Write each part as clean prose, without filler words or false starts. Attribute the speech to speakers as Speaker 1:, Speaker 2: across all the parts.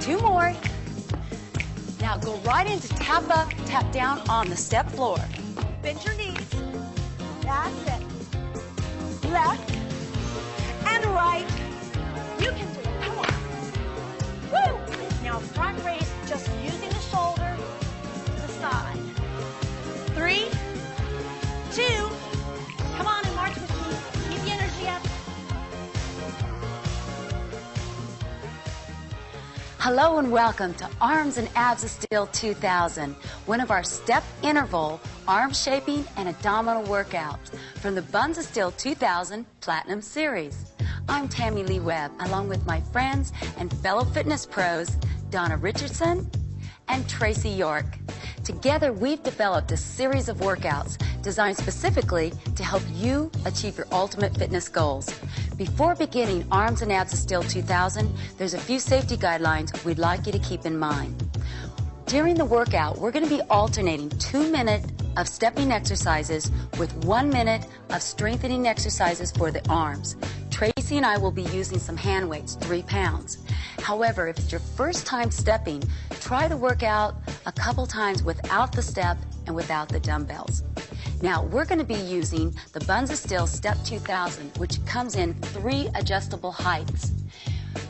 Speaker 1: 2 more. Now go right into tap up, tap down on the step floor.
Speaker 2: Bend your knees. That's it. Left and right. You can do it. Come on. Woo! Now front raise, just using the shoulder to the side. 3, 2. Come on and march with me. Keep the energy up.
Speaker 1: Hello and welcome to Arms and Abs of Steel 2000, one of our step interval, arm shaping, and abdominal workouts from the Buns of Steel 2000 Platinum Series. I'm Tammy Lee Webb, along with my friends and fellow fitness pros, Donna Richardson and Tracy York. Together, we've developed a series of workouts designed specifically to help you achieve your ultimate fitness goals. Before beginning Arms and Abs of Steel 2000, there's a few safety guidelines we'd like you to keep in mind. During the workout, we're going to be alternating 2 minutes of stepping exercises with 1 minute of strengthening exercises for the arms. Tracy and I will be using some hand weights, 3 pounds. However, if it's your first time stepping, try the workout a couple times without the step and without the dumbbells. Now, we're going to be using the Buns of Steel Step 2000, which comes in 3 adjustable heights.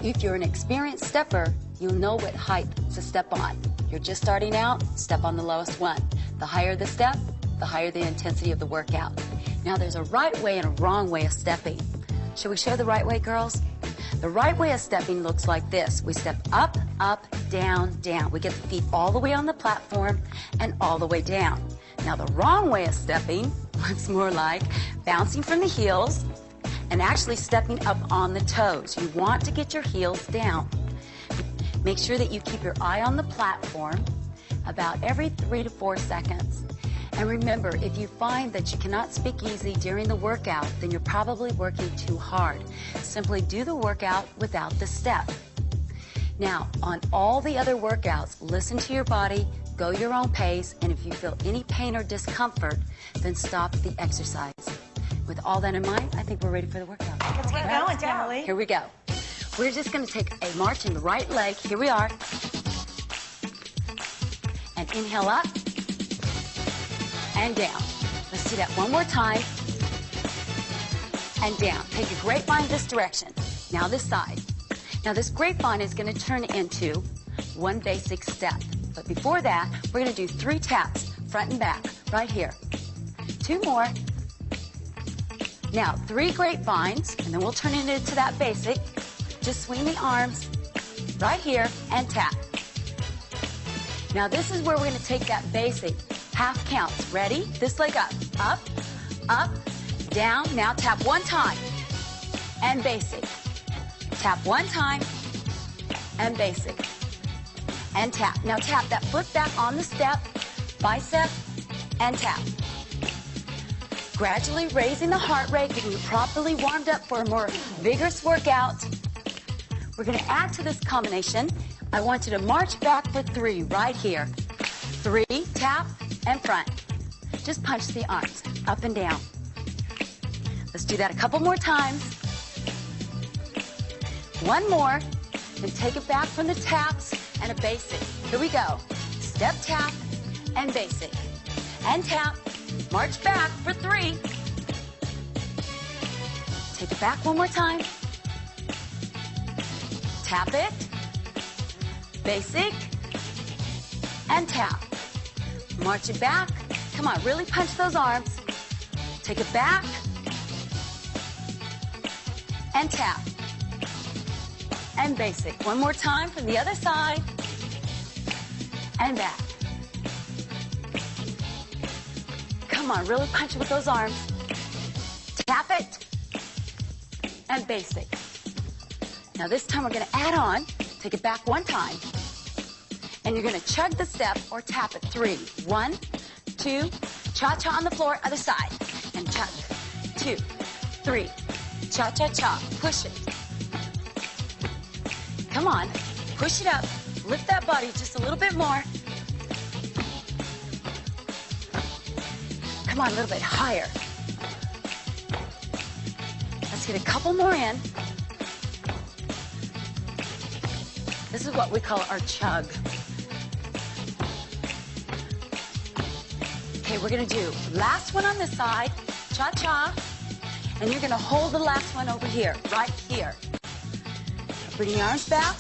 Speaker 1: If you're an experienced stepper, you'll know what height to step on. You're just starting out, step on the lowest one. The higher the step, the higher the intensity of the workout. Now, there's a right way and a wrong way of stepping. Should we show the right way, girls? The right way of stepping looks like this. We step up, up, down, down. We get the feet all the way on the platform and all the way down. Now, the wrong way of stepping looks more like bouncing from the heels and actually stepping up on the toes. You want to get your heels down. Make sure that you keep your eye on the platform about every 3 to 4 seconds. And remember, if you find that you cannot speak easy during the workout, then you're probably working too hard. Simply do the workout without the step. Now, on all the other workouts, listen to your body, go your own pace, and if you feel any pain or discomfort, then stop the exercise. With all that in mind, I think we're ready for the workout.
Speaker 2: Let's get going, Tammy.
Speaker 1: Here we go. We're just going to take a march in the right leg. Here we are. And inhale up and down. Let's do that one more time. And down. Take a grapevine this direction. Now this side. Now this grapevine is going to turn into one basic step. But before that, we're going to do 3 taps, front and back, right here. 2 more. Now, 3 grapevines, and then we'll turn it into that basic. Just swing the arms right here and tap. Now, this is where we're going to take that basic half counts. Ready? This leg up, up, up, down. Now tap 1 time and basic. Tap 1 time and basic. And tap. Now tap that foot back on the step, bicep, and tap. Gradually raising the heart rate, getting you properly warmed up for a more vigorous workout. We're going to add to this combination. I want you to march back for 3 right here. 3, tap, and front. Just punch the arms up and down. Let's do that a couple more times. 1 more. Then take it back from the taps and a basic. Here we go. Step, tap, and basic. And tap. March back for 3. Take it back 1 more time. Tap it. Basic. And tap. March it back. Come on, really punch those arms. Take it back. And tap. And basic. 1 more time from the other side. And back. Come on, really punch it with those arms. Tap it. And basic. Now this time we're going to add on. Take it back 1 time. And you're going to chug the step or tap it 3. 1, 2, cha-cha on the floor, other side. And chug. 2, 3, cha-cha-cha. Push it. Come on, push it up. Lift that body just a little bit more. Come on, a little bit higher. Let's get a couple more in. This is what we call our chug. Okay, we're gonna do last one on this side, cha-cha, and you're gonna hold the last one over here, right here. Bring the arms back.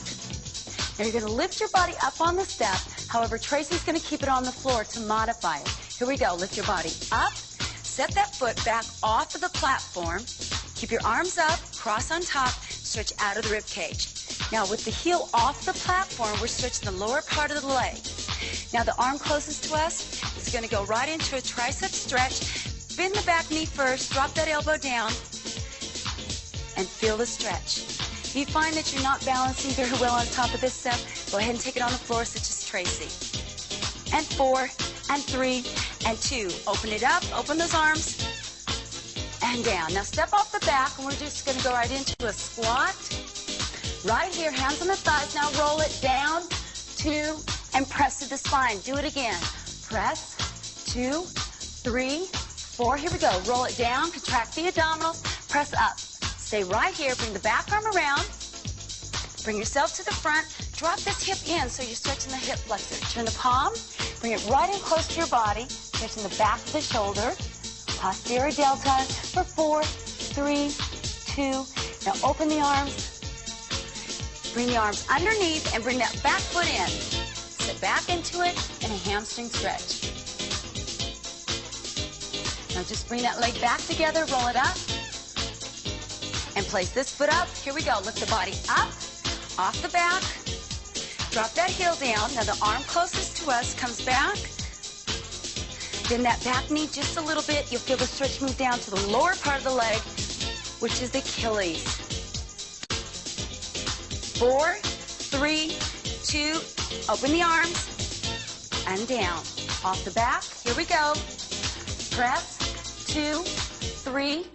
Speaker 1: Now you're gonna lift your body up on the step. However, Tracy's gonna keep it on the floor to modify it. Here we go, lift your body up. Set that foot back off of the platform. Keep your arms up, cross on top, stretch out of the rib cage. Now with the heel off the platform, we're stretching the lower part of the leg. Now the arm closest to us is gonna go right into a tricep stretch. Bend the back knee first, drop that elbow down, and feel the stretch. If you find that you're not balancing very well on top of this step, go ahead and take it on the floor such as Tracy. And 4, and 3, and 2. Open it up, open those arms, and down. Now step off the back, and we're just gonna go right into a squat. Right here, hands on the thighs. Now roll it down, 2, and press to the spine. Do it again. Press, 2, 3, 4. Here we go. Roll it down, contract the abdominals, press up. Stay right here, bring the back arm around, bring yourself to the front, drop this hip in so you're stretching the hip flexor. Turn the palm, bring it right in close to your body, stretching the back of the shoulder, posterior delta for 4, 3, 2. Now open the arms, bring the arms underneath and bring that back foot in. Sit back into it in a hamstring stretch. Now just bring that leg back together, roll it up, and place this foot up. Here we go. Lift the body up, off the back. Drop that heel down. Now the arm closest to us comes back. Bend that back knee just a little bit. You'll feel the stretch move down to the lower part of the leg, which is the Achilles. 4, 3, 2, open the arms, and down. Off the back. Here we go. Press, 2, 3,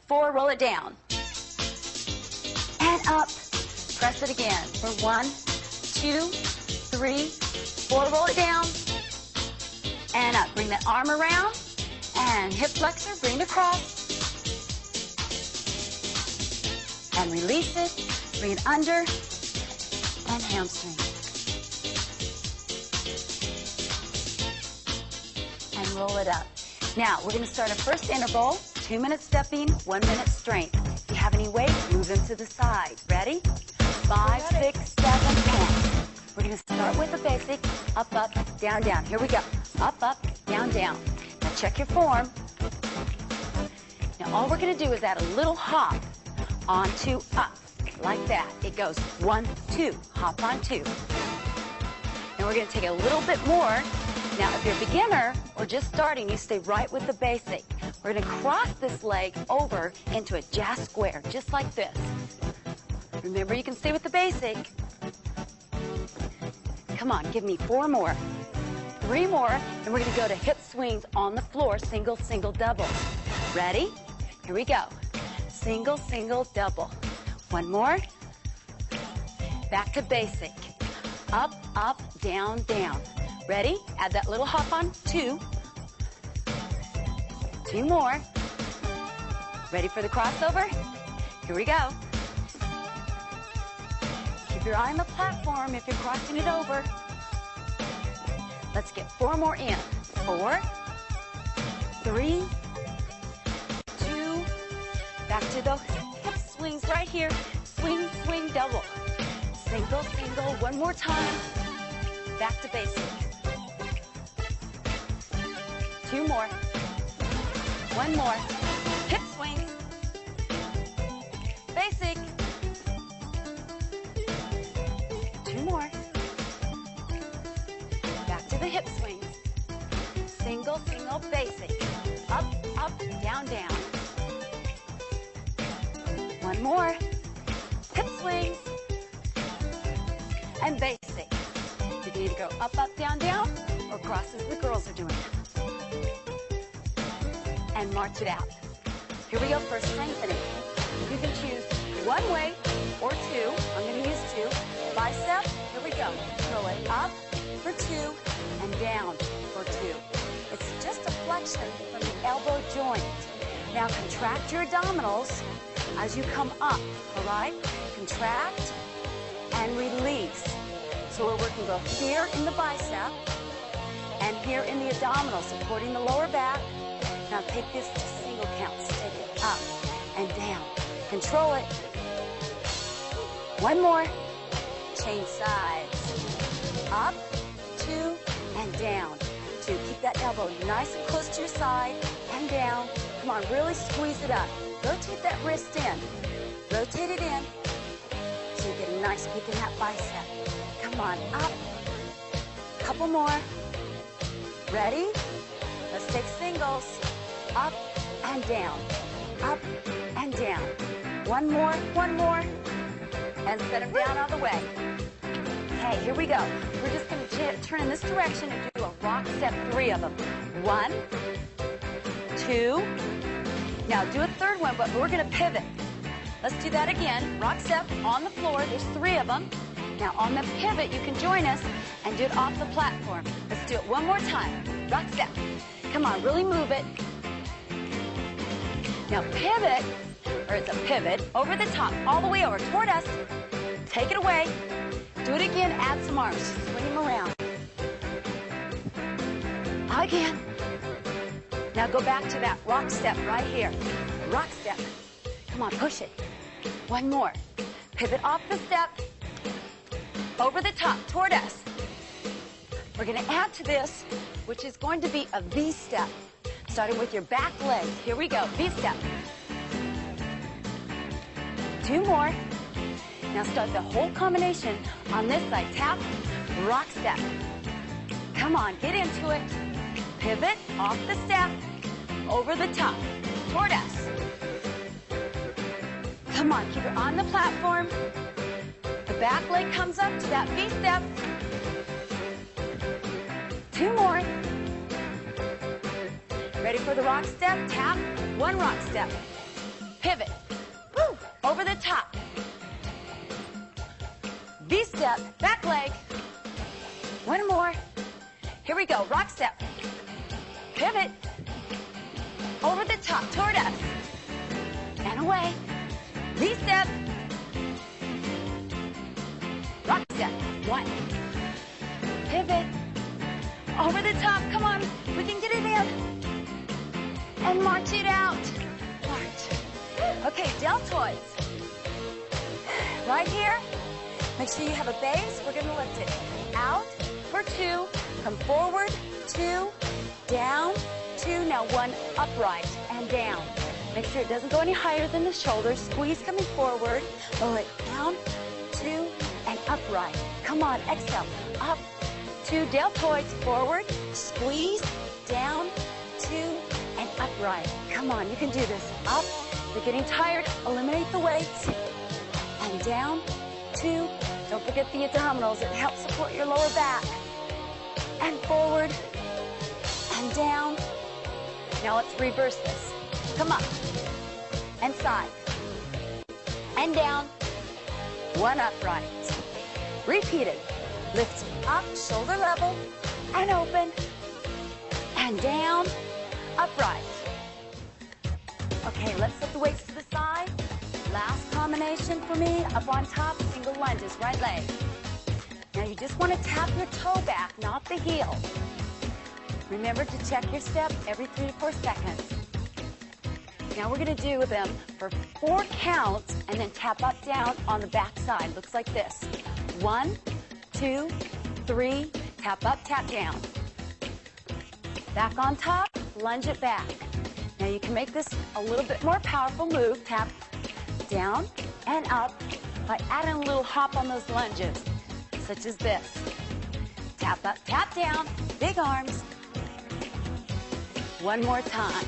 Speaker 1: 4, roll it down. And up. Press it again for 1, 2, 3, 4. Roll it down. And up. Bring that arm around. And hip flexor. Bring it across. And release it. Bring it under. And hamstring. And roll it up. Now, we're going to start a first interval. 2 minutes stepping, 1 minute strength. If you have any weight, move them to the side. Ready? 5, 6, 7, 10. We're going to start with the basic. Up, up, down, down. Here we go. Up, up, down, down. Now check your form. Now all we're going to do is add a little hop onto up. Like that. It goes 1, 2. Hop on 2. Now we're going to take a little bit more. Now if you're a beginner or just starting, you stay right with the basic. We're going to cross this leg over into a jazz square, just like this. Remember, you can stay with the basic. Come on, give me 4 more. 3 more, and we're going to go to hip swings on the floor, single, single, double. Ready? Here we go. Single, single, double. 1 more. Back to basic. Up, up, down, down. Ready? Add that little hop on. 2. 2 more. Ready for the crossover? Here we go. Keep your eye on the platform if you're crossing it over. Let's get 4 more in. 4, 3, 2. Back to the hip swings right here. Swing, swing, double. Single, single. 1 more time. Back to basic. 2 more. 1 more. Hip swing. Basic. 2 more. Back to the hip swings. Single, single, basic. Up, up, down, down. 1 more. Hip swings. And basic. You need to go up, up, down, down, or cross as the girls are doing. And march it out. Here we go for strengthening. You can choose 1 way or 2. I'm going to use 2. Bicep, here we go. Throw it up for 2 and down for 2. It's just a flexion from the elbow joint. Now contract your abdominals as you come up, all right? Contract and release. So we're working both here in the bicep and here in the abdominal, supporting the lower back. Now take this to single counts. Take it up and down. Control it. One more. Change sides. Up, 2, and down. 2. Keep that elbow nice and close to your side and down. Come on, really squeeze it up. Rotate that wrist in. Rotate it in so you get a nice kick in that bicep. Come on, up. Couple more. Ready? Let's take singles. Up and down. Up and down. One more, and set them down all the way. Okay, here we go. We're just going to turn in this direction and do a rock step, 3 of them. 1, 2. Now do a third one, but we're going to pivot. Let's do that again. Rock step on the floor. There's 3 of them. Now on the pivot, you can join us and do it off the platform. Let's do it one more time. Rock step. Come on, really move it. Now pivot, or it's a pivot, over the top, all the way over toward us. Take it away. Do it again, add some arms. Swing them around. Again. Now go back to that rock step right here. Rock step. Come on, push it. One more. Pivot off the step. Over the top, toward us. We're going to add to this, which is going to be a V step. Starting with your back leg. Here we go, V step. 2 more. Now start the whole combination on this side. Tap, rock step. Come on, get into it. Pivot off the step, over the top, toward us. Come on, keep it on the platform. The back leg comes up to that V step. 2 more. Ready for the rock step? Tap, 1 rock step. Pivot, woo, over the top. V step, back leg. 1 more. Here we go, rock step. Pivot, over the top, toward us. And away. V step. Rock step, 1. Pivot, over the top, come on, we can get it in. And march it out. March. Okay, deltoids. Right here. Make sure you have a base. We're going to lift it out for 2. Come forward, 2. Down, 2. Now 1 upright and down. Make sure it doesn't go any higher than the shoulders. Squeeze coming forward. Roll it down, 2, and upright. Come on, exhale. Up, 2. Deltoids forward. Squeeze, down, 2. And upright. Come on, you can do this. Up. You're getting tired. Eliminate the weights. And down. 2. Don't forget the abdominals. It helps support your lower back. And forward. And down. Now let's reverse this. Come up. And side. And down. 1 upright. Repeat it. Lift up, shoulder level. And open. And down. Upright. Okay, let's set the weights to the side. Last combination for me, up on top, single lunges, right leg. Now you just want to tap your toe back, not the heel. Remember to check your step every 3 to 4 seconds. Now we're going to do them for 4 counts and then tap up, down on the back side. Looks like this. 1, 2, 3, tap up, tap down. Back on top. Lunge it back. Now you can make this a little bit more powerful move. Tap down and up by adding a little hop on those lunges, such as this. Tap up, tap down, big arms. 1 more time.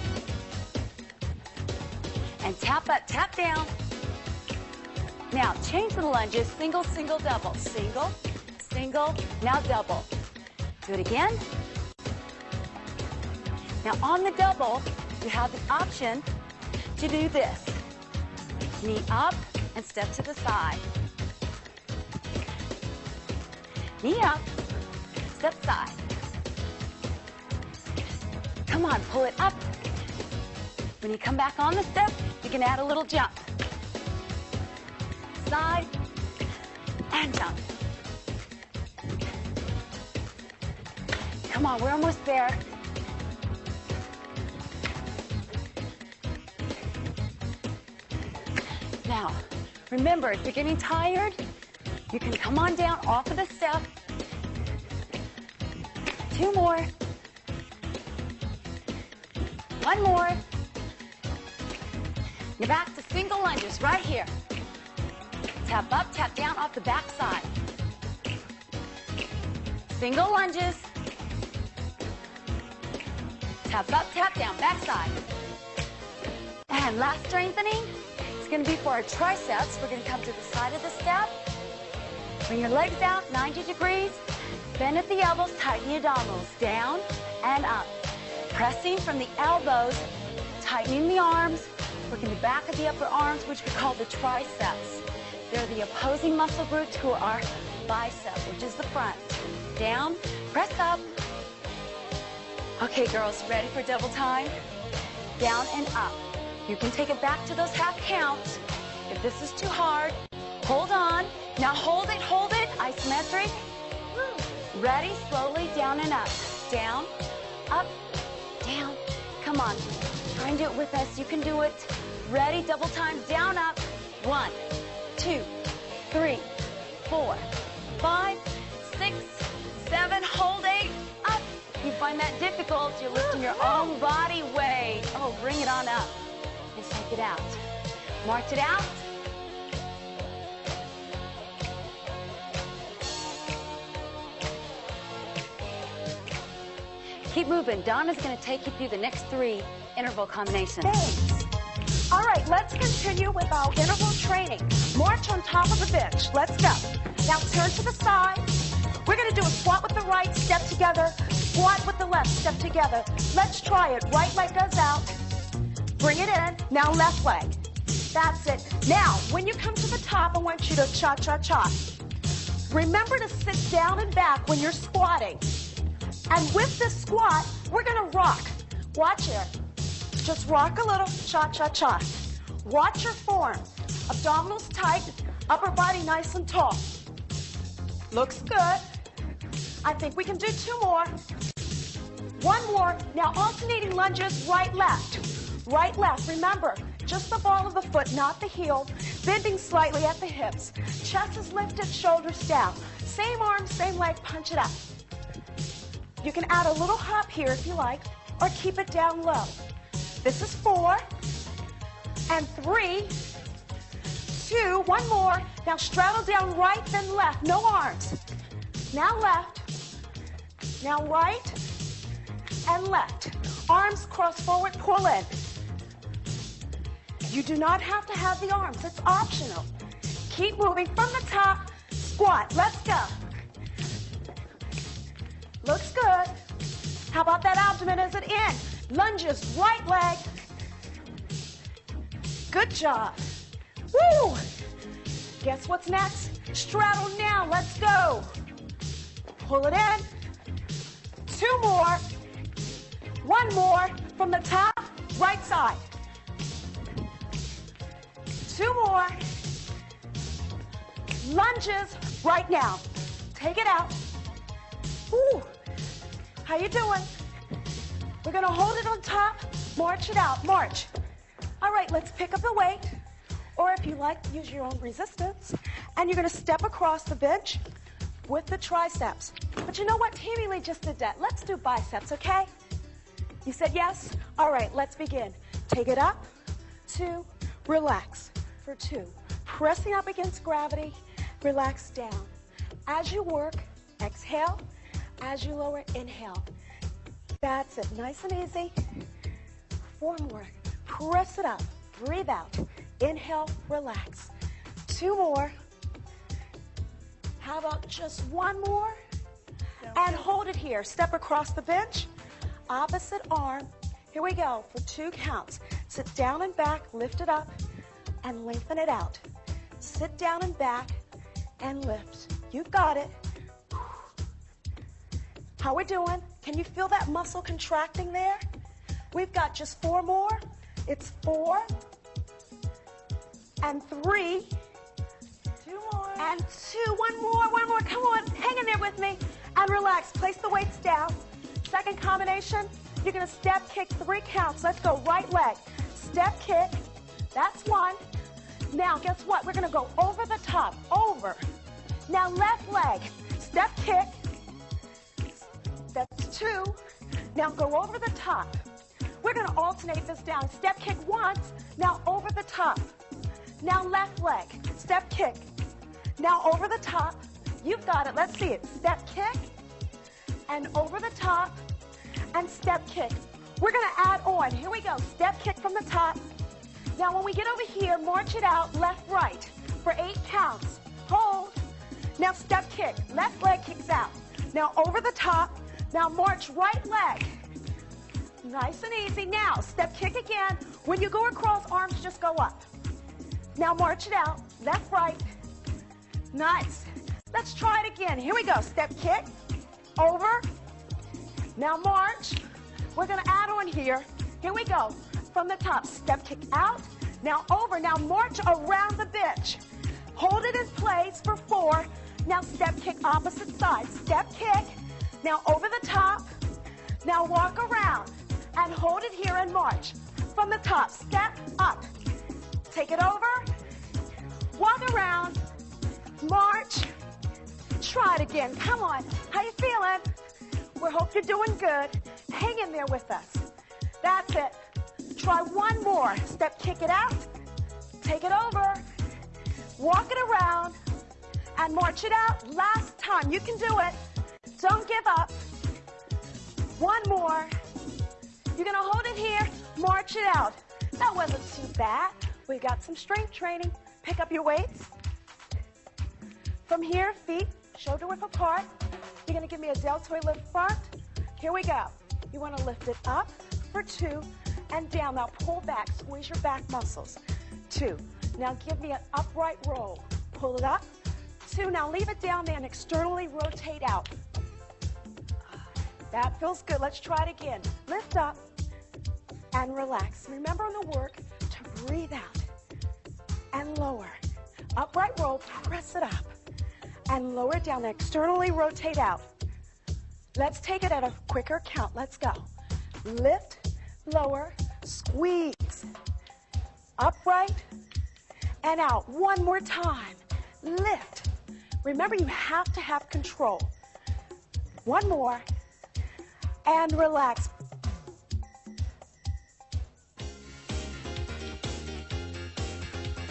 Speaker 1: And tap up, tap down. Now change the lunges, single, single, double. Single, single, now double. Do it again. Now on the double, you have the option to do this. Knee up and step to the side. Knee up, step side. Come on, pull it up. When you come back on the step, you can add a little jump. Side and jump. Come on, we're almost there. Now, remember, if you're getting tired, you can come on down off of the step. 2 more. 1 more. You're back to single lunges right here. Tap up, tap down off the back side. Single lunges. Tap up, tap down, back side. And last strengthening, it's going to be for our triceps. We're going to come to the side of the step. Bring your legs out, 90 degrees. Bend at the elbows, tighten the abdominals, down and up. Pressing from the elbows, tightening the arms, working the back of the upper arms, which we call the triceps. They're the opposing muscle group to our bicep, which is the front. Down, press up. Okay, girls, ready for double time? Down and up. You can take it back to those half counts. If this is too hard, hold on. Now hold it, isometric. Ready, slowly, down and up. Down, up, down. Come on, try and do it with us. You can do it. Ready, double time, down, up. 1, 2, 3, 4, 5, 6, 7, hold 8, up. If you find that difficult, you're lifting your own body weight. Oh, bring it on up. Just take it out. March it out. Keep moving. Donna's going to take you through the next 3 interval combinations.
Speaker 2: Thanks. All right, let's continue with our interval training. March on top of the bench. Let's go. Now turn to the side. We're going to do a squat with the right, step together. Squat with the left, step together. Let's try it. Right leg goes out. Bring it in. Now left leg. That's it. Now, when you come to the top, I want you to cha-cha-cha. Remember to sit down and back when you're squatting. And with this squat, we're going to rock. Watch here. Just rock a little, cha-cha-cha. Watch your form. Abdominals tight, upper body nice and tall. Looks good. I think we can do 2 more. 1 more. Now alternating lunges, right, left. Right, left. Remember, just the ball of the foot, not the heel. Bending slightly at the hips. Chest is lifted, shoulders down. Same arm, same leg, punch it up. You can add a little hop here if you like, or keep it down low. This is 4, and 3, 2, 1 more. Now straddle down right, then left, no arms. Now left, now right, and left. Arms cross forward, pull in. You do not have to have the arms, it's optional. Keep moving from the top, squat, let's go. Looks good. How about that abdomen? Is it in? Lunges, right leg. Good job. Woo! Guess what's next? Straddle now. Let's go. Pull it in. 2 more. 1 more. From the top, right side. 2 more. Lunges right now. Take it out. Woo! How you doing? We're going to hold it on top, march it out, march. All right, let's pick up the weight, or if you like, use your own resistance, and you're going to step across the bench with the triceps. But you know what? Tammy Lee just did that. Let's do biceps, okay? You said yes? All right, let's begin. Take it up, 2, relax for 2. Pressing up against gravity, relax down. As you work, exhale. As you lower, inhale. That's it, nice and easy. 4 more. Press it up, breathe out. Inhale, relax. 2 more. How about just 1 more? And hold it here. Step across the bench, opposite arm. Here we go for 2 counts. Sit down and back, lift it up, and lengthen it out. Sit down and back, and lift. You've got it. How we doing? Can you feel that muscle contracting there? We've got just 4 more. It's 4 and 3. 2 more. And 2. 1 more. 1 more. Come on. Hang in there with me. And relax. Place the weights down. Second combination, you're going to step kick 3 counts. Let's go. Right leg. Step kick. That's 1. Now, guess what? We're going to go over the top. Over. Now, left leg. Step kick. That's 2. Now, go over the top. We're going to alternate this down. Step kick once. Now, over the top. Now, left leg. Step kick. Now, over the top. You've got it. Let's see it. Step kick. And over the top. And step kick. We're going to add on. Here we go. Step kick from the top. Now, when we get over here, march it out left, right for 8 counts. Hold. Now, step kick. Left leg kicks out. Now, over the top. Now, march right leg. Nice and easy. Now, step kick again. When you go across, arms just go up. Now, march it out. Left, right. Nice. Let's try it again. Here we go. Step kick. Over. Now, march. We're going to add on here. Here we go. From the top, step kick out. Now, over. Now, march around the bench. Hold it in place for 4. Now, step kick opposite side. Step kick. Now, over the top. Now, walk around. And hold it here and march. From the top, step up. Take it over. Walk around. March. Try it again. Come on. How you feeling? We hope you're doing good. Hang in there with us. That's it. Try one more. Step kick it out. Take it over. Walk it around. And march it out. Last time. You can do it. Don't give up. One more. You're going to hold it here. March it out. That wasn't too bad. We got some strength training. Pick up your weights. From here, feet shoulder width apart. You're going to give me a deltoid lift front. Here we go. You want to lift it up for 2 and down. Now pull back. Squeeze your back muscles. 2. Now give me an upright roll. Pull it up. 2. Now leave it down there and externally rotate out. That feels good. Let's try it again. Lift up and relax. Remember on the work to breathe out and lower. Upright roll, press it up and lower it down. Externally rotate out. Let's take it at a quicker count. Let's go. Lift, lower, squeeze. Upright and out. One more time. Lift. Remember, you have to have control. One more. And relax.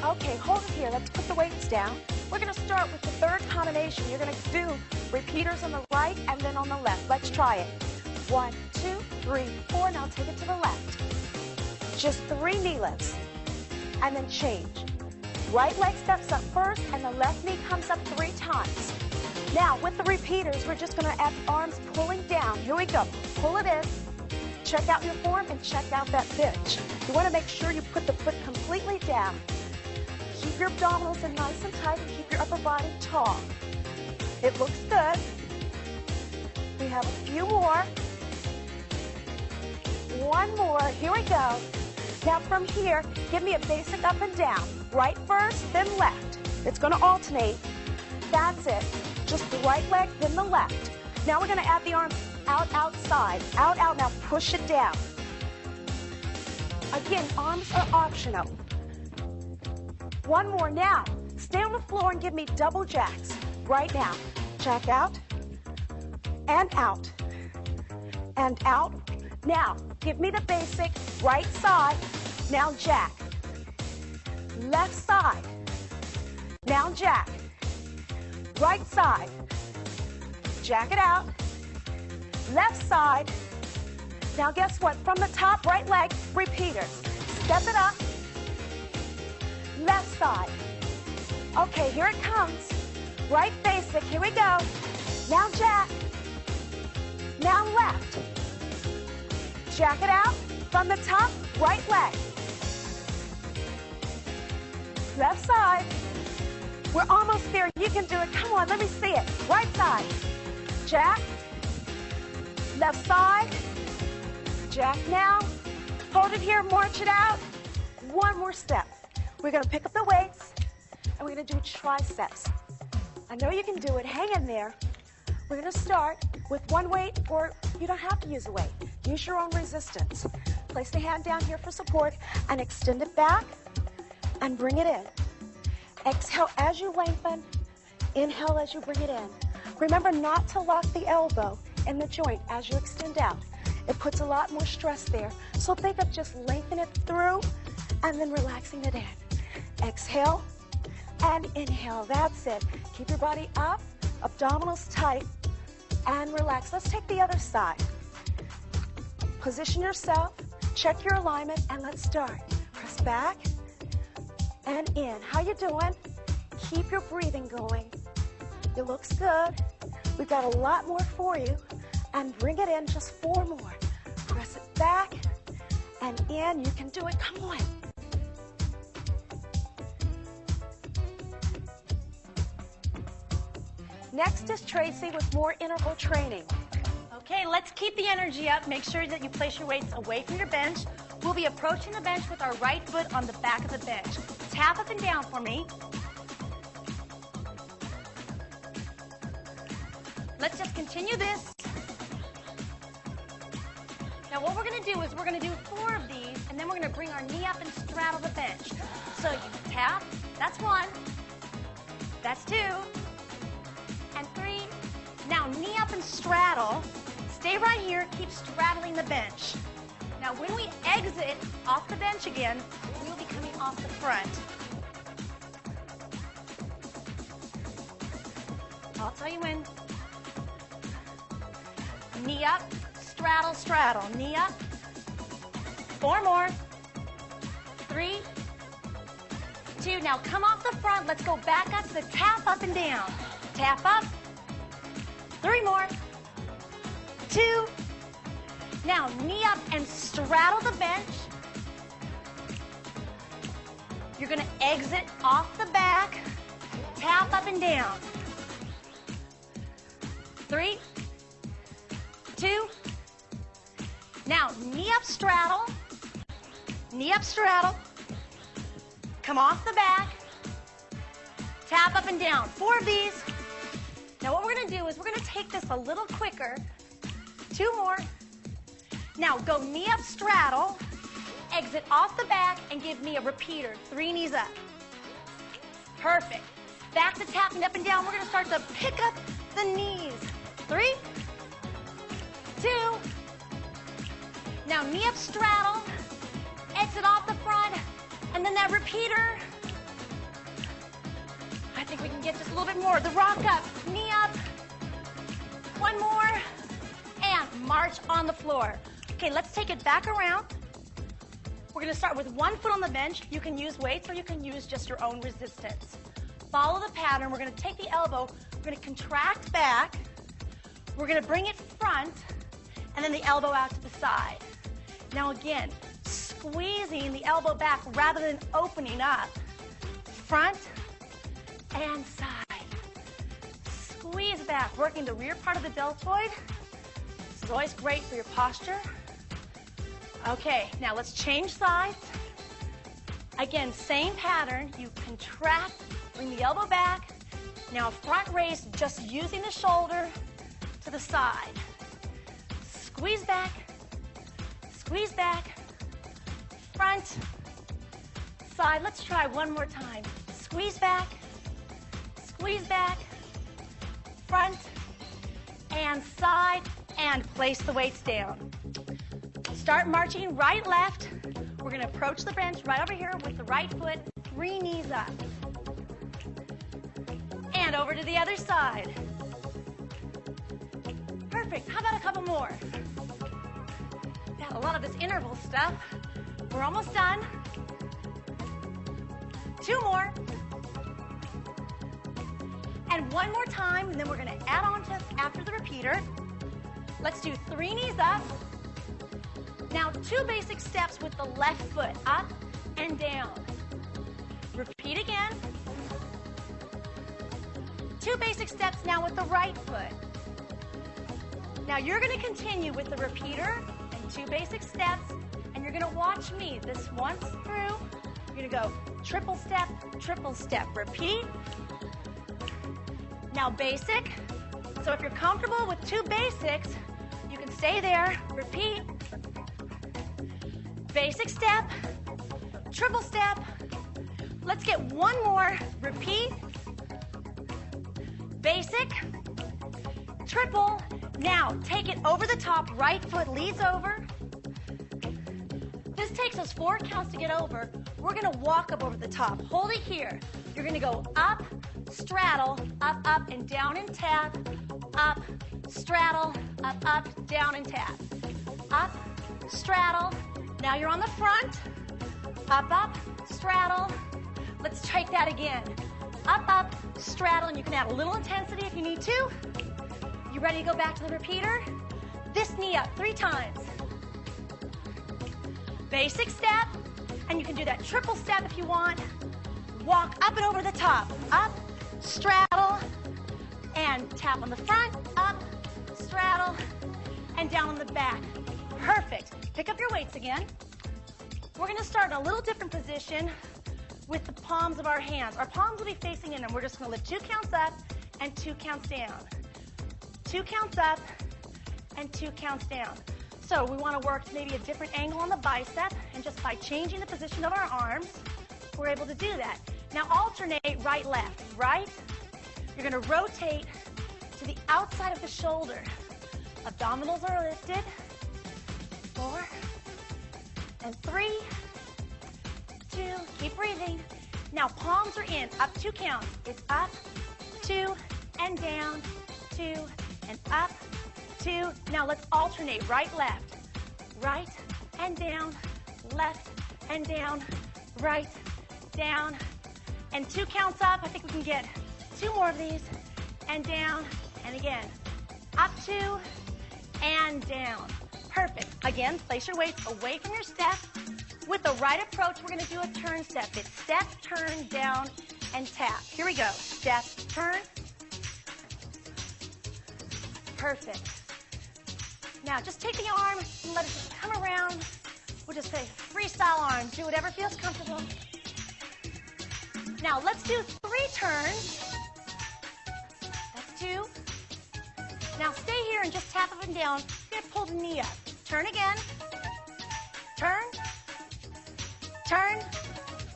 Speaker 2: Okay, hold it here. Let's put the weights down. We're going to start with the third combination. You're going to do repeaters on the right and then on the left. Let's try it. 1, 2, 3, 4. Now take it to the left. Just 3 knee lifts. And then change. Right leg steps up first and the left knee comes up 3 times. Now, with the repeaters, we're just going to add the arms pulling down. Here we go. Pull it in. Check out your form and check out that bench. You want to make sure you put the foot completely down. Keep your abdominals in nice and tight and keep your upper body tall. It looks good. We have a few more. One more. Here we go. Now from here, give me a basic up and down. Right first, then left. It's going to alternate. That's it. Just the right leg, then the left. Now we're going to add the arms out, outside. Out, out. Now push it down. Again, arms are optional. One more. Now, stay on the floor and give me double jacks. Right now. Jack out. And out. And out. Now, give me the basic right side. Now jack. Left side. Now jack. Right side. Jack it out. Left side. Now guess what? From the top, right leg, repeaters. Step it up. Left side. Okay, here it comes. Right basic. Here we go. Now jack. Now left. Jack it out. From the top, right leg. Left side. We're almost there. You can do it. Come on, let me see it. Right side. Jack. Left side. Jack now. Hold it here, march it out. One more step. We're going to pick up the weights, and we're going to do triceps. I know you can do it. Hang in there. We're going to start with one weight, or you don't have to use a weight. Use your own resistance. Place the hand down here for support and extend it back and bring it in. Exhale as you lengthen. Inhale as you bring it in. Remember not to lock the elbow in the joint as you extend out. It puts a lot more stress there. So think of just lengthening it through and then relaxing it in. Exhale and inhale. That's it. Keep your body up, abdominals tight, and relax. Let's take the other side. Position yourself, check your alignment, and let's start. Press back and in. How you doing? Keep your breathing going. It looks good. We've got a lot more for you. And bring it in, just 4 more. Press it back and in. You can do it. Come on. Next is Tracy with more interval training.
Speaker 3: Okay, let's keep the energy up. Make sure that you place your weights away from your bench. We'll be approaching the bench with our right foot on the back of the bench. Tap up and down for me. Let's just continue this. Now what we're going to do is we're going to do 4 of these, and then we're going to bring our knee up and straddle the bench. So you tap, that's 1, that's 2, and 3. Now knee up and straddle. Stay right here, keep straddling the bench. Now when we exit off the bench again, we'll be coming off the front. I'll tell you when. Knee up, straddle, straddle. Knee up. 4 more. 3, 2. Now come off the front. Let's go back up to the tap up and down. Tap up. 3 more. 2. Now knee up and straddle the bench. You're going to exit off the back. Tap up and down. 3, 2. Now knee up, straddle. Knee up, straddle. Come off the back. Tap up and down. 4 of these. Now what we're going to do is we're going to take this a little quicker. 2 more. Now go knee up, straddle. Exit off the back and give me a repeater. 3 knees up. Perfect. Back to tapping up and down. We're going to start to pick up the knees. 3, 2. Now knee up, straddle. Exit off the front. And then that repeater. I think we can get just a little bit more. The rock up, knee up. 1 more. And march on the floor. Okay, let's take it back around. We're going to start with 1 foot on the bench. You can use weights or you can use just your own resistance. Follow the pattern. We're going to take the elbow. We're going to contract back. We're going to bring it front. And then the elbow out to the side. Now again, squeezing the elbow back rather than opening up. Front and side. Squeeze back, working the rear part of the deltoid. This is always great for your posture. Okay, now let's change sides. Again, same pattern. You contract, bring the elbow back. Now front raise, just using the shoulder to the side. Squeeze back, front, side. Let's try one more time. Squeeze back, front, and side, and place the weights down. Start marching right, left. We're going to approach the bench right over here with the right foot, 3 knees up. And over to the other side. Perfect. How about a couple more? Got a lot of this interval stuff. We're almost done. 2 more. And 1 more time, and then we're going to add on to after the repeater. Let's do 3 knees up. Now 2 basic steps with the left foot, up and down. Repeat again. 2 basic steps now with the right foot. Now you're going to continue with the repeater and 2 basic steps, and you're going to watch me this once through. You're going to go triple step, repeat. Now basic, So if you're comfortable with 2 basics, you can stay there. Repeat. Basic step, triple step. Let's get one more. Repeat. Basic, triple. Now take it over the top. Right foot leads over. This takes us 4 counts to get over. We're gonna walk up over the top. Hold it here. You're gonna go up, straddle, up, and down and tap. Up, straddle, up, down and tap. Up, straddle. Now you're on the front. Up, straddle. Let's take that again. Up, straddle, and you can add a little intensity if you need to. You ready to go back to the repeater? This knee up 3 times. Basic step, and you can do that triple step if you want. Walk up and over the top. Up, straddle, and tap on the front. Up, straddle, and down on the back. Perfect. Pick up your weights again. We're going to start in a little different position with the palms of our hands. Our palms will be facing in, and we're just going to lift 2 counts up and 2 counts down. 2 counts up and 2 counts down. So we want to work maybe a different angle on the bicep, and just by changing the position of our arms, we're able to do that. Now alternate right, left. Right, you're going to rotate to the outside of the shoulder. Abdominals are lifted. 4 and 3, 2, keep breathing. Now palms are in, up 2 counts. It's up, 2, and down, 2, and up, 2. Now let's alternate right, left. Right and down, left and down, right, down, and 2 counts up. I think we can get 2 more of these, and down, and again. Up 2, and down. Perfect. Again, place your weights away from your step. With the right approach, we're going to do a turn step. It's step, turn, down, and tap. Here we go. Step, turn. Perfect. Now, just take the arm and let it just come around. We'll just say freestyle arms. Do whatever feels comfortable. Now, let's do 3 turns. That's 2. Now, stay here and just tap up and down. You're going to pull the knee up. Turn again. Turn. Turn.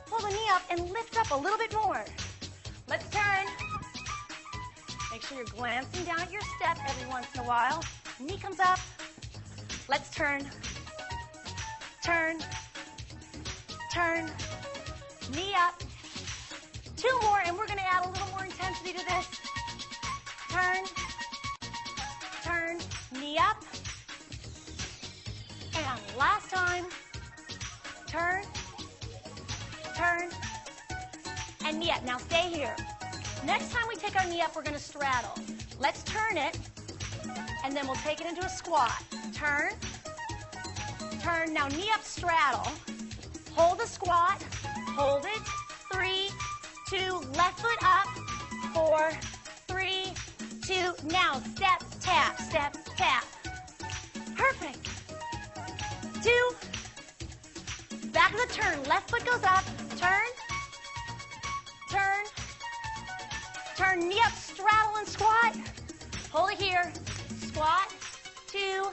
Speaker 3: Pull the knee up and lift up a little bit more. Let's turn. Make sure you're glancing down at your step every once in a while. Knee comes up. Let's turn. Turn. Turn. Knee up. 2 more, and we're going to add a little more intensity to this. Turn. Turn. Knee up. And last time. Turn. Turn. And knee up. Now stay here. Next time we take our knee up, we're going to straddle. Let's turn it, and then we'll take it into a squat. Turn. Turn. Now knee up, straddle. Hold the squat. Hold it. 3, 2. Left foot up. 4, 3, 2. Now step, tap, step, tap. Perfect. 2. Back of the turn. Left foot goes up. Turn. Turn. Turn. Knee up, straddle, and squat. Hold it here. Squat. 2,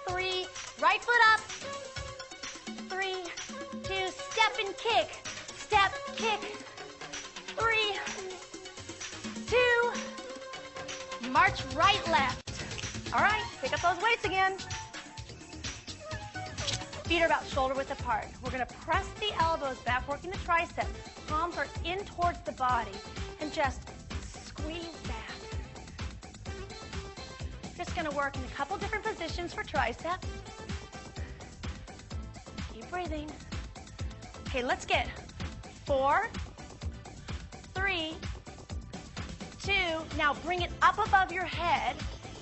Speaker 3: 3. Right foot up. 3, 2. Step and kick. Step, kick. 3, 2. March right, left. All right, pick up those weights again. Feet are about shoulder width apart. We're going to press the elbows back, working the triceps. Palms are in towards the body, and just squeeze back. Just going to work in a couple different positions for tricep. Keep breathing. Okay, let's get 4, 3, 2. Now bring it up above your head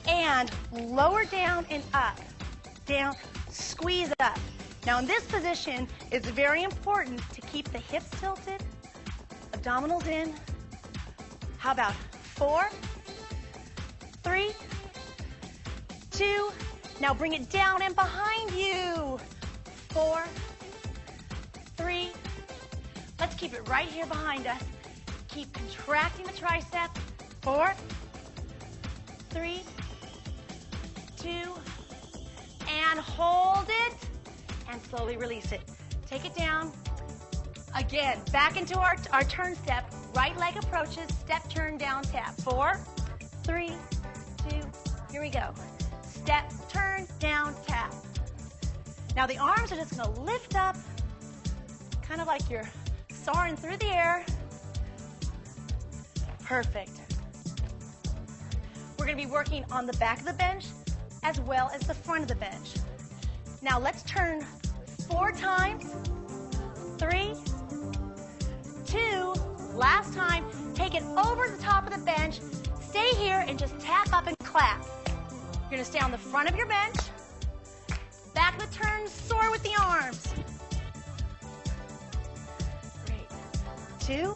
Speaker 3: and lower down and up. Down, squeeze up. Now in this position, it's very important to keep the hips tilted, abdominals in. How about 4, 3, 2. Now bring it down and behind you. 4, 3. Let's keep it right here behind us. Keep contracting the tricep. 4, 3, 2, and hold it, and slowly release it. Take it down. Again, back into our turn step. Right leg approaches, step, turn, down, tap. 4, 3, 2, here we go. Step, turn, down, tap. Now the arms are just gonna lift up, kind of like you're soaring through the air. Perfect. We're gonna be working on the back of the bench as well as the front of the bench. Now let's turn 4 times. 3, 2, last time. Take it over the top of the bench. Stay here and just tap up and clap. You're gonna stay on the front of your bench. Back of the turn, soar with the arms. Great. 2.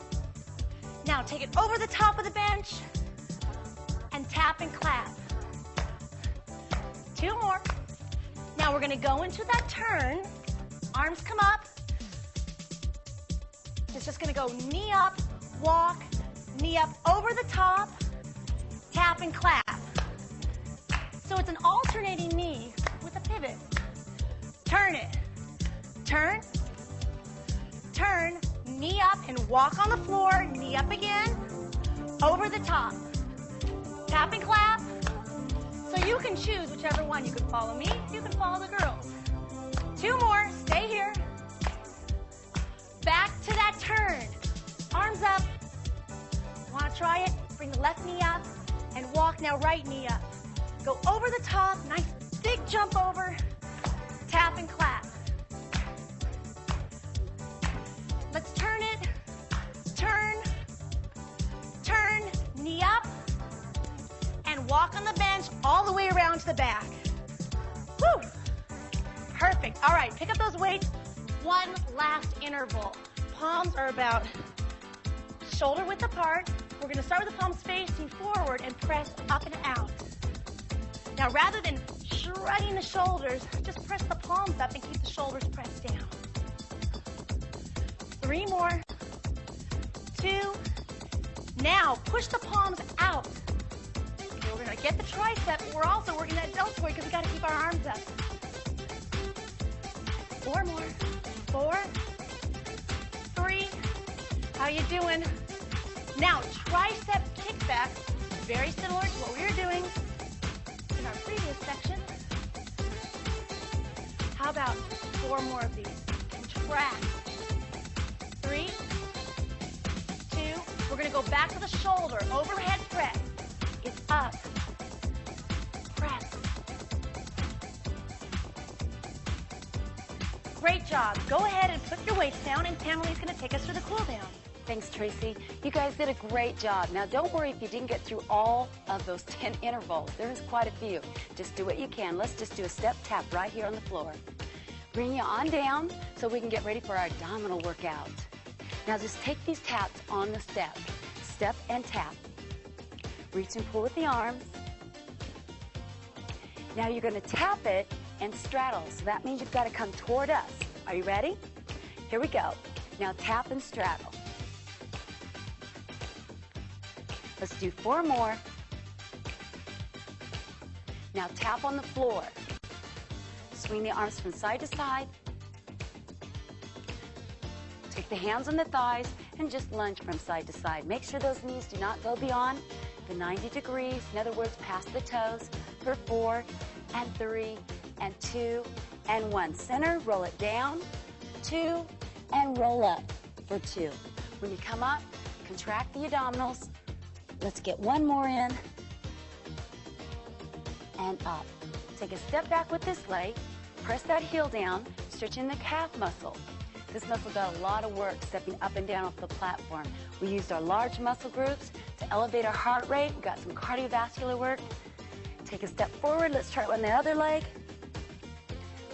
Speaker 3: Now take it over the top of the bench and tap and clap. 2 more. Now we're gonna go into that turn. Arms come up. It's just gonna go knee up, walk, knee up over the top, tap and clap. So it's an alternating knee with a pivot. Turn it. Turn, turn, knee up and walk on the floor, knee up again, over the top. Tap and clap. So you can choose whichever one. You can follow me, you can follow the girls. 2 more, stay here. Back to that turn. Arms up. Want to try it? Bring the left knee up and walk now right knee up. Go over the top, nice big jump over, tap and clap. Let's turn it, turn, turn, knee up, and walk on the bench all the way around to the back. Woo! Perfect. All right, pick up those weights. One last interval. Palms are about shoulder width apart. We're going to start with the palms facing forward and press up and out. Now, rather than shrugging the shoulders, just press the palms up and keep the shoulders pressed down. 3 more. 2. Now, push the palms out. Okay, we're going to get the tricep, but we're also working that deltoid because we got to keep our arms up. 4 more. 4, 3. How you doing? Now, tricep kickback, very similar to what we were doing in our previous section. How about 4 more of these? Contract. 3, 2. We're going to go back to the shoulder. Overhead press. It's up. Press. Great job. Go ahead and put your weights down, and Pamela's going to take us through the cool down.
Speaker 1: Thanks, Tracy. You guys did a great job. Now, don't worry if you didn't get through all of those 10 intervals. There's quite a few. Just do what you can. Let's just do a step tap right here on the floor. Bring you on down so we can get ready for our abdominal workout. Now, just take these taps on the step. Step and tap. Reach and pull with the arms. Now, you're going to tap it and straddle. So that means you've got to come toward us. Are you ready? Here we go. Now, tap and straddle. Let's do 4 more. Now tap on the floor. Swing the arms from side to side. Take the hands on the thighs and just lunge from side to side. Make sure those knees do not go beyond the 90 degrees. In other words, past the toes for 4 and 3 and 2 and 1. Center, roll it down, 2, and roll up for 2. When you come up, contract the abdominals. Let's get 1 more in and up. Take a step back with this leg. Press that heel down, stretching the calf muscle. This muscle got a lot of work stepping up and down off the platform. We used our large muscle groups to elevate our heart rate. We got some cardiovascular work. Take a step forward. Let's try it on the other leg.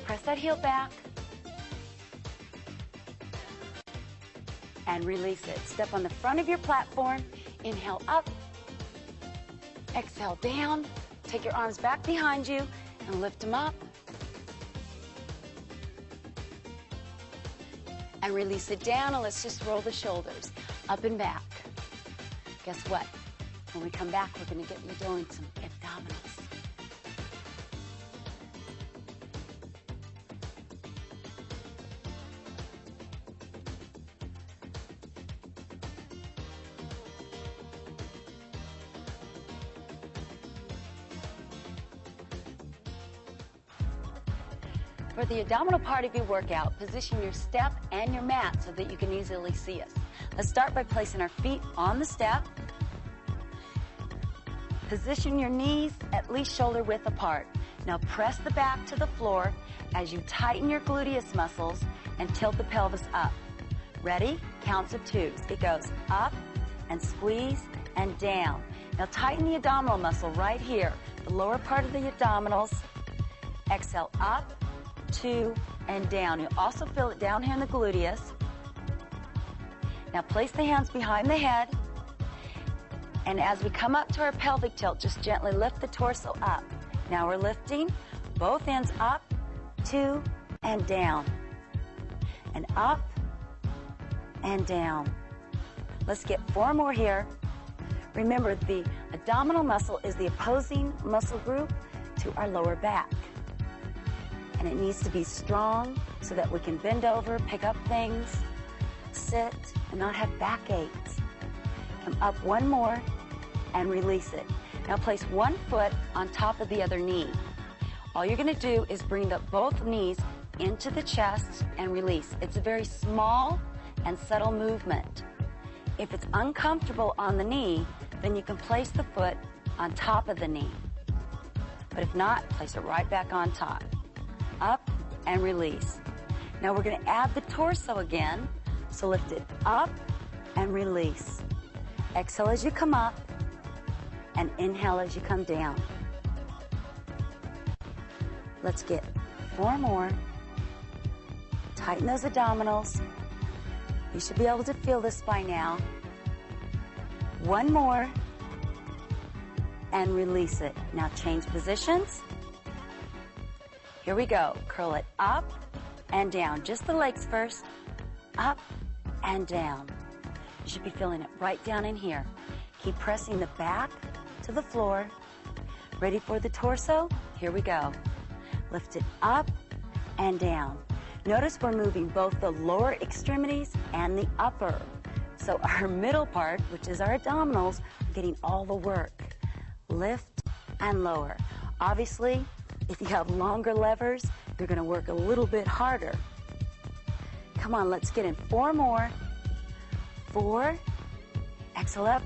Speaker 1: Press that heel back. And release it. Step on the front of your platform. Inhale up. Exhale down. Take your arms back behind you and lift them up. And release it down, and let's just roll the shoulders up and back. Guess what? When we come back, we're going to get you doing some abdominals. For the abdominal part of your workout, position your step and your mat so that you can easily see us. Let's start by placing our feet on the step. Position your knees at least shoulder width apart. Now press the back to the floor as you tighten your gluteus muscles and tilt the pelvis up. Ready? Counts of 2. It goes up and squeeze and down. Now tighten the abdominal muscle right here, the lower part of the abdominals. Exhale up, 2, and down. You'll also feel it down here in the gluteus. Now place the hands behind the head. And as we come up to our pelvic tilt, just gently lift the torso up. Now we're lifting both hands up, 2, and down. And up, and down. Let's get 4 more here. Remember, the abdominal muscle is the opposing muscle group to our lower back. And it needs to be strong so that we can bend over, pick up things, sit, and not have back aches. Come up 1 more and release it. Now place 1 foot on top of the other knee. All you're going to do is bring both knees into the chest and release. It's a very small and subtle movement. If it's uncomfortable on the knee, then you can place the foot on top of the knee. But if not, place it right back on top. Up and release. Now we're going to add the torso again. So lift it up and release. Exhale as you come up and inhale as you come down. Let's get 4 more. Tighten those abdominals. You should be able to feel this by now. 1 more and release it. Now change positions. Here we go. Curl it up and down. Just the legs first. Up and down. You should be feeling it right down in here. Keep pressing the back to the floor. Ready for the torso? Here we go. Lift it up and down. Notice we're moving both the lower extremities and the upper. So our middle part, which is our abdominals, are getting all the work. Lift and lower. Obviously, if you have longer levers, you're going to work a little bit harder. Come on, let's get in 4 more. 4. Exhale up.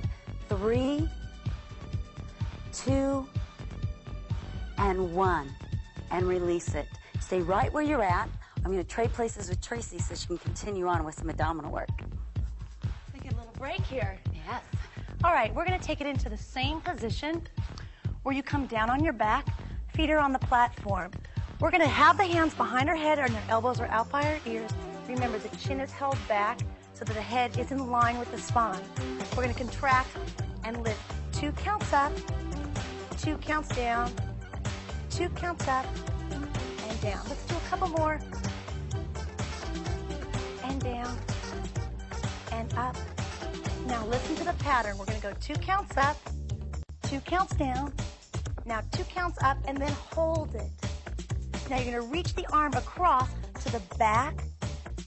Speaker 1: 3, 2, and 1. And release it. Stay right where you're at. I'm going to trade places with Tracy so she can continue on with some abdominal work.
Speaker 3: Let's get a little break here.
Speaker 1: Yes.
Speaker 3: All right, we're going to take it into the same position where you come down on your back, feet are on the platform. We're going to have the hands behind our head and our elbows are out by our ears. Remember, the chin is held back so that the head is in line with the spine. We're going to contract and lift 2 counts up, 2 counts down, 2 counts up, and down. Let's do a couple more. And down, and up. Now listen to the pattern. We're going to go 2 counts up, 2 counts down, now 2 counts up, and then hold it. Now you're going to reach the arm across to the back,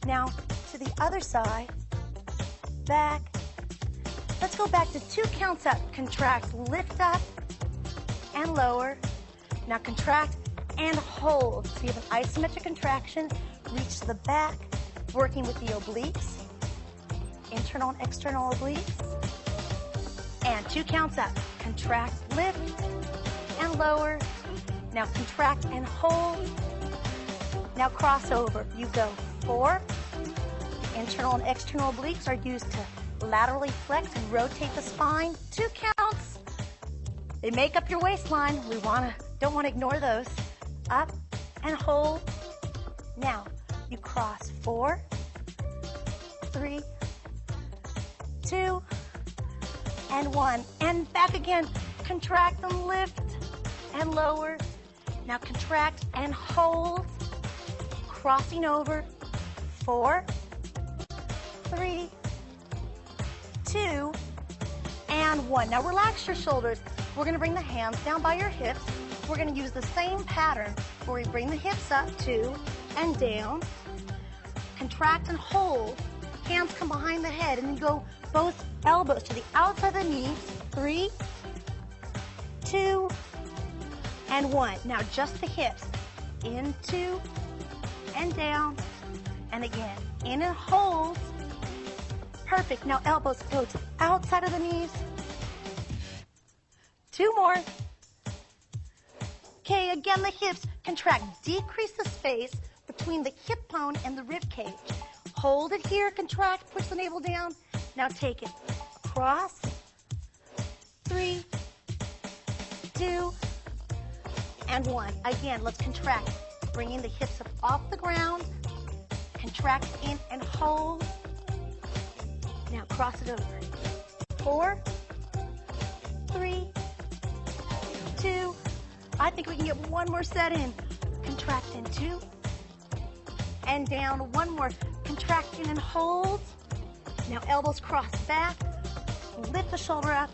Speaker 3: now to the other side, back. Let's go back to 2 counts up. Contract, lift up, and lower. Now contract and hold. So you have an isometric contraction. Reach to the back, working with the obliques, internal and external obliques. And 2 counts up. Contract, lift, and lower. Now contract and hold. Now cross over. You go 4. Internal and external obliques are used to laterally flex and rotate the spine. 2 counts. They make up your waistline. We don't want to ignore those. Up and hold. Now you cross 4, 3, 2, and 1. And back again. Contract and lift and lower. Now contract and hold. Crossing over. 4, 3, 2, and and 1. Now relax your shoulders. We're going to bring the hands down by your hips. We're going to use the same pattern where we bring the hips up, 2, and down. Contract and hold. Hands come behind the head, and then go both elbows to the outside of the knees. 3, 2, and 1. Now just the hips. Into and down, and again. In and hold. Perfect. Now elbows go to the outside of the knees. 2 more. Okay, again, the hips contract. Decrease the space between the hip bone and the rib cage. Hold it here, contract, push the navel down. Now take it across. 3, 2, and 1. Again, let's contract. Bringing the hips up off the ground. Contract in and hold. Now cross it over. 4, 3, 2. I think we can get one more set in. Contract in 2. And down. One more. Contract in and hold. Now elbows cross back. Lift the shoulder up.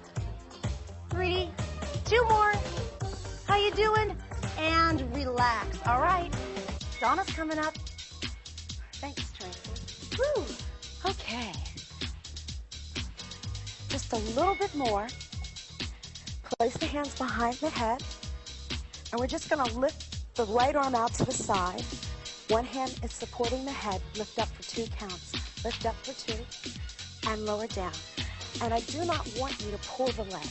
Speaker 3: 3, 2 more. How you doing? And relax. All right. Donna's coming up. Thanks, Tracy. Woo. Okay. Just a little bit more. Place the hands behind the head. And we're just going to lift the right arm out to the side. One hand is supporting the head. Lift up for 2 counts. Lift up for 2. And lower down. And I do not want you to pull the leg.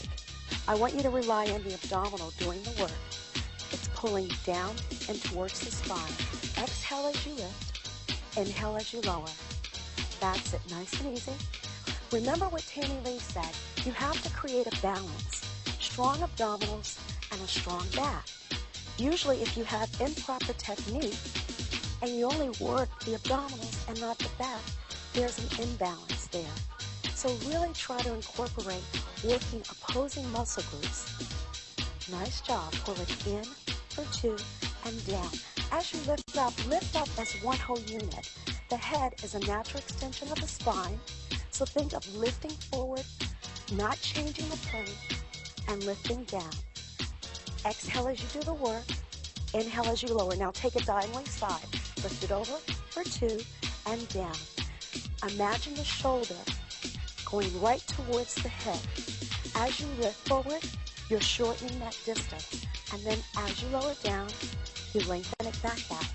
Speaker 3: I want you to rely on the abdominal doing the work. It's pulling down and towards the spine. Exhale as you lift. Inhale as you lower. That's it. Nice and easy. Remember what Tammy Lee said. You have to create a balance. Strong abdominals and a strong back. Usually if you have improper technique and you only work the abdominals and not the back, there's an imbalance there. So really try to incorporate working opposing muscle groups. Nice job. Pull it in for 2 and down. As you lift up as one whole unit. The head is a natural extension of the spine. So think of lifting forward, not changing the plane, and lifting down. Exhale as you do the work. Inhale as you lower. Now take it diagonally side. Lift it over for 2 and down. Imagine the shoulder going right towards the hip. As you lift forward, you're shortening that distance. And then as you lower down, you lengthen it back out.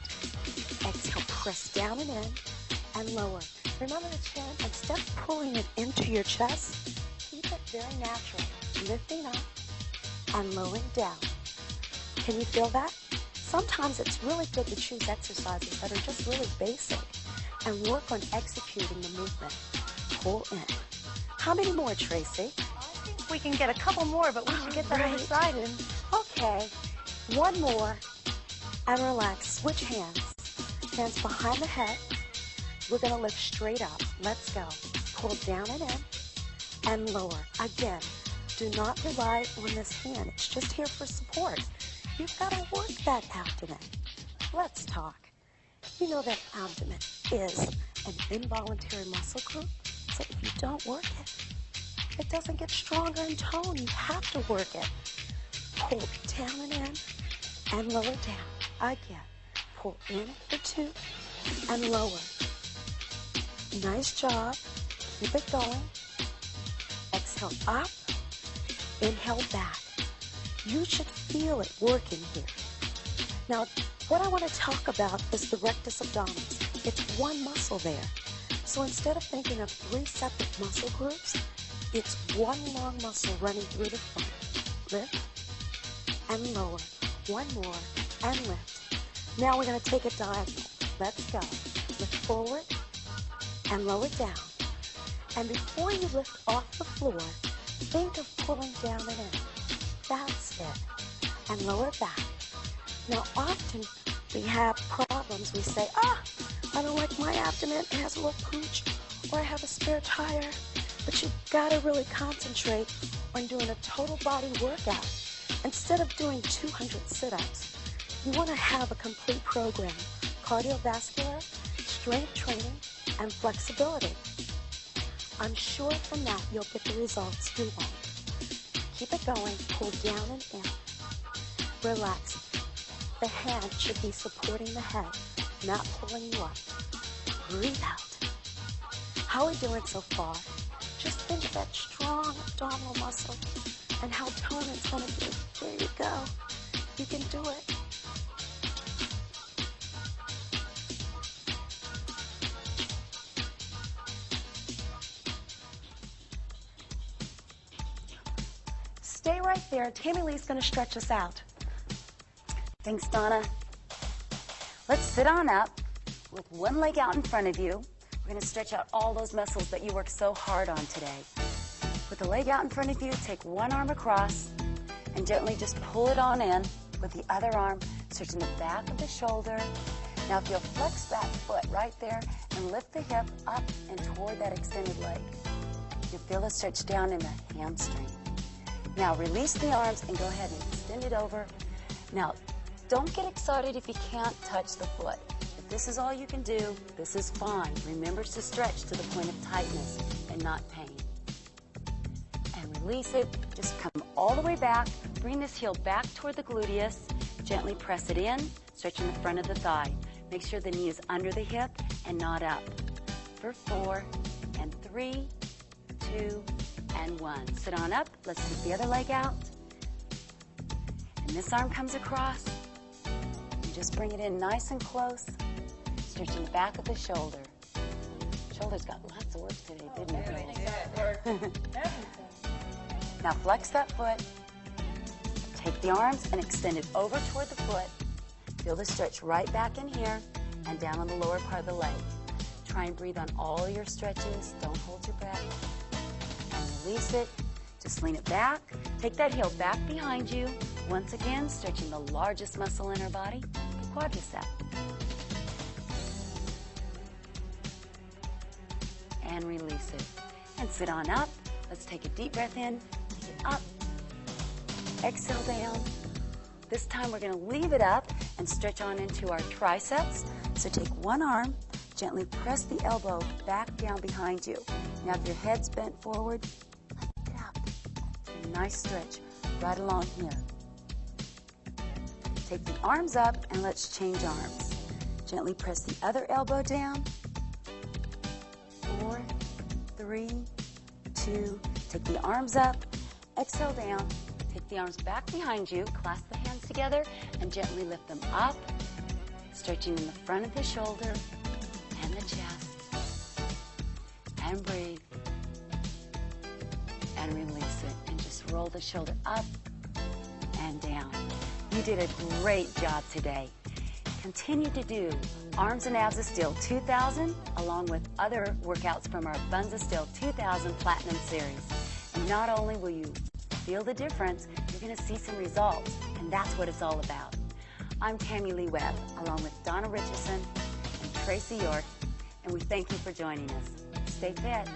Speaker 3: Exhale, press down and in, and lower. Remember the chin, instead of pulling it into your chest, keep it very natural. Lifting up and lowering down. Can you feel that? Sometimes it's really good to choose exercises that are just really basic and work on executing the movement. Pull in. How many more, Tracy?
Speaker 2: I think we can get a couple more, but we should get the other side in.
Speaker 3: Okay, one more, and relax. Switch hands. Hands behind the head. We're going to lift straight up. Let's go. Pull down and in, and lower. Again, do not rely on this hand. It's just here for support. You've got to work that abdomen. Let's talk. You know that abdomen is an involuntary muscle group, so if you don't work it, it doesn't get stronger in tone. You have to work it. Pull down and in, and lower down. Again, pull in for 2, and lower. Nice job. Keep it going. Exhale up, inhale back. You should feel it working here. Now, what I want to talk about is the rectus abdominis. It's one muscle there. So instead of thinking of 3 separate muscle groups, it's one long muscle running through the front. Lift and lower. One more and lift. Now we're going to take it diagonal. Let's go. Lift forward and lower down. And before you lift off the floor, think of pulling down and in. That's it. And lower back. Now often we have problems. We say, I don't like my abdomen. It has a little pooch. Or I have a spare tire. But you've got to really concentrate on doing a total body workout. Instead of doing 200 sit-ups, you want to have a complete program. Cardiovascular, strength training, and flexibility. I'm sure from that you'll get the results you want.
Speaker 2: Keep it going. Pull down and in. Relax. The hand should be supporting the head, not pulling you up. Breathe out. How are we doing so far? Just think of that strong abdominal muscle and how toned it's going to be. There you go. You can do it. Stay right there. Tammy Lee's going to stretch us out.
Speaker 1: Thanks, Donna. Let's sit on up with one leg out in front of you. We're going to stretch out all those muscles that you worked so hard on today. With the leg out in front of you, take one arm across and gently just pull it on in with the other arm, stretching the back of the shoulder. Now, if you'll flex that foot right there and lift the hip up and toward that extended leg, you'll feel the stretch down in the hamstring. Now, release the arms and go ahead and extend it over. Now, don't get excited if you can't touch the foot. If this is all you can do, this is fine. Remember to stretch to the point of tightness and not pain. And release it. Just come all the way back. Bring this heel back toward the gluteus. Gently press it in, stretching the front of the thigh. Make sure the knee is under the hip and not up. For 4 and 3, 2, and 1. Sit on up. Let's take the other leg out. And this arm comes across. And just bring it in nice and close, stretching the back of the shoulder. Shoulder's got lots of work today, didn't it? Now flex that foot. Take the arms and extend it over toward the foot. Feel the stretch right back in here and down on the lower part of the leg. Try and breathe on all your stretches. Don't hold your breath. Release it. Just lean it back. Take that heel back behind you. Once again, stretching the largest muscle in our body, the quadricep. And release it. And sit on up. Let's take a deep breath in. Take it up. Exhale down. This time we're going to leave it up and stretch on into our triceps. So take one arm, gently press the elbow back down behind you. Now if your head's bent forward, lift it up. A nice stretch right along here. Take the arms up and let's change arms. Gently press the other elbow down. 4, 3, 2. Take the arms up. Exhale down. Take the arms back behind you. Clasp the hands together and gently lift them up. Stretching in the front of the shoulder and the chest. And breathe. And release it. And just roll the shoulder up and down. You did a great job today. Continue to do Arms and Abs of Steel 2000 along with other workouts from our Buns of Steel 2000 Platinum Series. And not only will you feel the difference, you're going to see some results, and that's what it's all about. I'm Tammy Lee Webb, along with Donna Richardson and Tracy York, and we thank you for joining us. Stay fit.